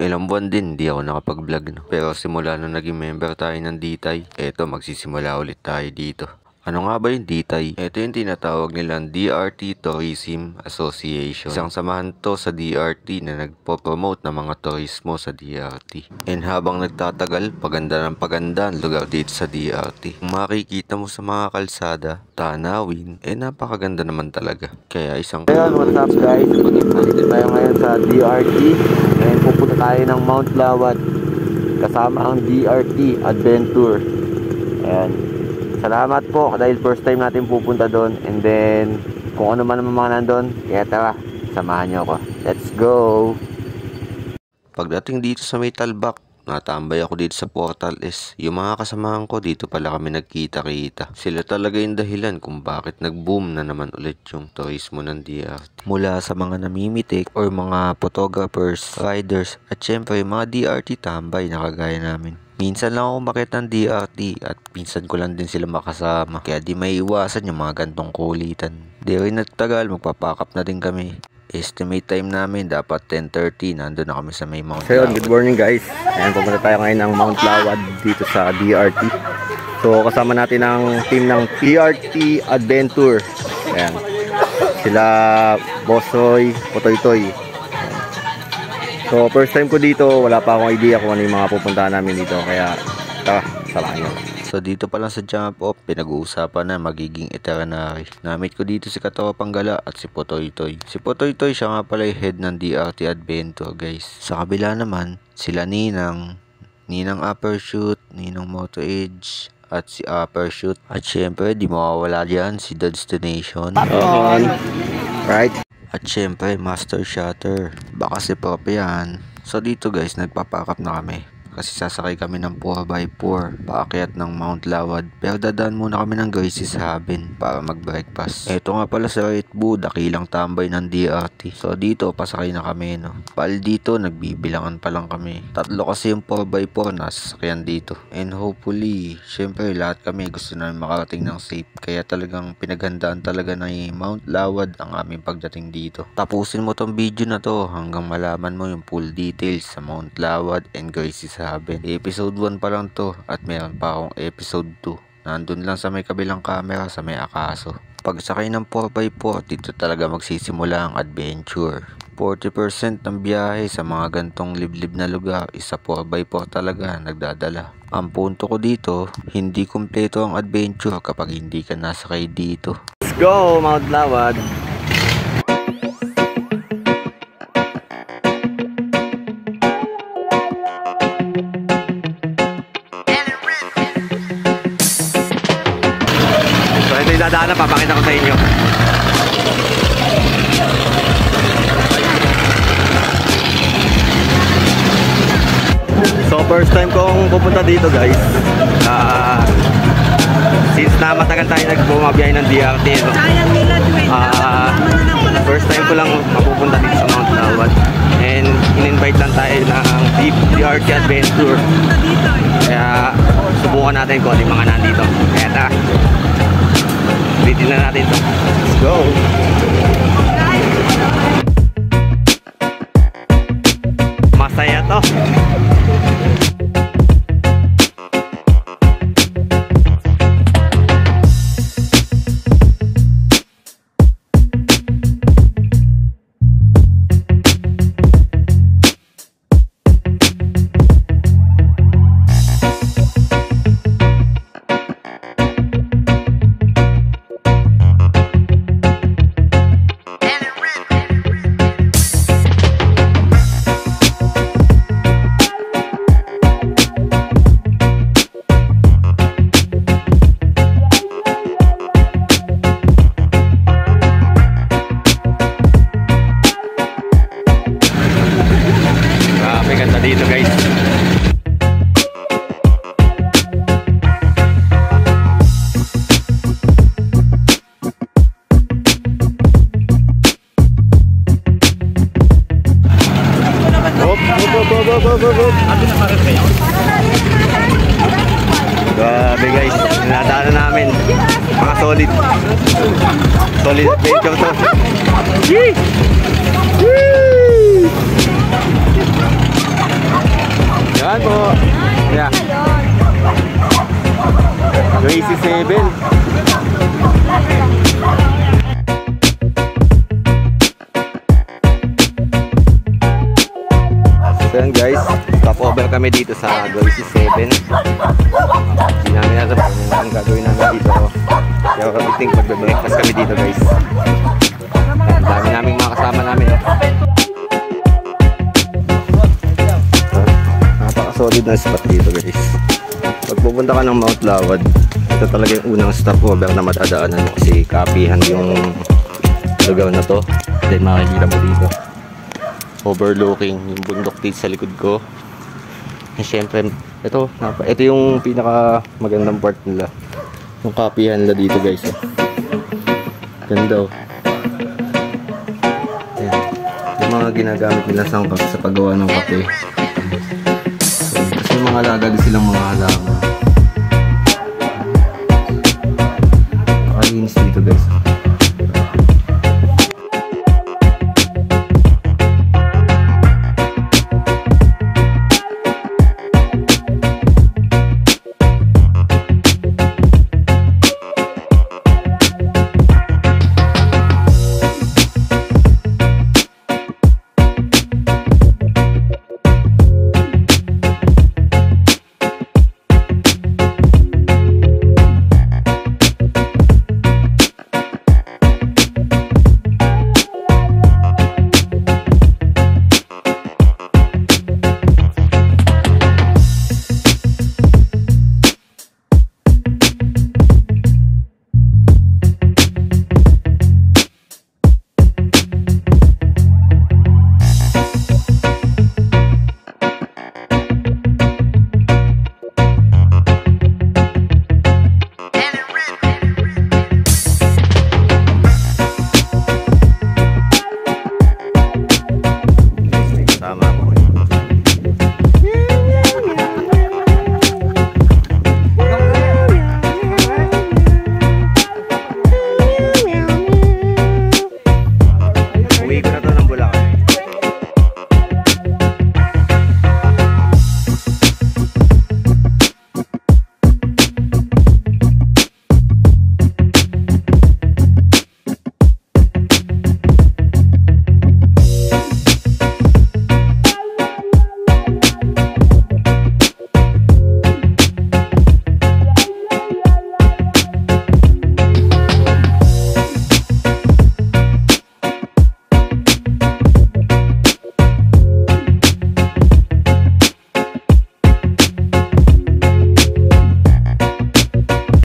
Ilang buwan din di ako nakapag-vlog, no? Pero simula nung naging member tayo ng DTay, eto magsisimula ulit tayo dito. Ano nga ba yung DTay? Ito yung tinatawag nilang DRT Tourism Association. Isang samahan to sa DRT na nagpo-promote ng mga turismo sa DRT. And habang nagtatagal, paganda ng paganda ang lugar dito sa DRT. Kung makikita mo sa mga kalsada, tanawin, napakaganda naman talaga. Kaya isang... Ayan, what's up guys? Nandito tayo ngayon sa DRT. Ngayon pupunta tayo ng Mount Lawad kasama ang DRT Adventure. Ayan. Salamat po dahil first time natin pupunta doon. And then kung ano man ang mga nandun, kaya tara, samahan nyo ako. Let's go! Pagdating dito sa may Talbak, natambay ako dito sa Portal S. Yung mga kasamahan ko dito pala kami nagkita-kita. Sila talaga yung dahilan kung bakit nag-boom na naman ulit yung turismo ng DRT. Mula sa mga namimitik or mga photographers, riders, at syempre mga DRT tambay na kagaya namin. Minsan lang ako makita ng DRT at minsan ko lang din sila makasama. Kaya di may iwasan yung mga gantong kulitan. Di rin nagtagal, magpapakap na din kami. Estimate time namin dapat 10:30, nandun na kami sa may Mount So yun, good morning guys. Ayan, pupunta tayo ngayon ng Mount Lawad dito sa DRT. So kasama natin ang team ng DRT Adventure. Ayan. Sila Bosoy, Potoy-Toy. So first time ko dito, wala pa akong idea kung ano yung mga pupuntahan namin dito. Kaya tara, samahan nyo. So dito pa lang sa jump off, pinag-uusapan na magiging itinerary. Namit ko dito si Katropang Gala at si Potoy-Toy. Si Potoy-Toy siya nga pala yung head ng DRT Adventure guys. Sa kabila naman, sila Ninang Uppershoot, Ninang Moto Edge, at si Uppershoot. At syempre, di mawawala dyan si Destination. Right. At syempre, Master Shutter. Baka si Prop yan. So dito guys, nagpapakap na kami. Kasi sasakay kami ng 4x4 paakyat ng Mount Lawad. Pero dadaan muna kami ng Grace's Haven para mag-breakfast. Ito nga pala sa Ritbu, dakilang tambay ng DRT. So dito, pasakay na kami, no. Pal dito, nagbibilangan pa lang kami. Tatlo kasi yung 4x4 na sasakyan dito. And hopefully, syempre lahat kami gusto namin makarating ng safe. Kaya talagang pinaghandaan talaga ng Mount Lawad ang aming pagdating dito. Tapusin mo tong video na to hanggang malaman mo yung full details sa Mount Lawad and Grace's Haven. Episode 1 pa lang to at meron pa akong episode 2. Nandun lang sa may kabilang camera sa may Akaso. Pagsakay ng 4x4, dito talaga magsisimula ang adventure. 40% ng biyahe sa mga gantong liblib na lugar is sa 4x4 talaga nagdadala. Ang punto ko dito, hindi kumpleto ang adventure kapag hindi ka nasakay dito. Let's go, Mount Lawad! Dadaanan, papakita ko sa inyo. So first time kong pupunta dito guys. Since na matagal tayo nagbumabiyahe ng DRT, no? First time ko lang mapupunta dito sa Mount Lawad. And in-invite lang tayo ng DRT Adventure. Kaya subukan natin kung ano yung mga nandito. Kaya tara, bitin na natin ito. Let's go! Masaya to! Dito guys. Grabe guys, nadaanan namin. Mga solid adventure to. 7. So yan guys, stopover kami dito sa Goisy 7. Hindi namin alam kung ang gagawin namin dito. Kaya kami think magbe-breakfast kami dito guys. Ang dami naming mga kasama namin. Napaka-solid na spot dito guys. Pag pupunta ka ng Mount Lawad, ito talaga yung unang stopover na madadaanan mo kasi kapihan yung lugar na to. Then makikita mo dito overlooking yung bundok dito sa likod ko. And syempre ito yung pinaka magandang part nila, yung kapihan nila dito guys. Ganda oh. Ayan. Yung mga ginagamit nila sangkap sa paggawa ng kape. Kasi mga alaga din silang mga halaman. Nakalinis dito guys.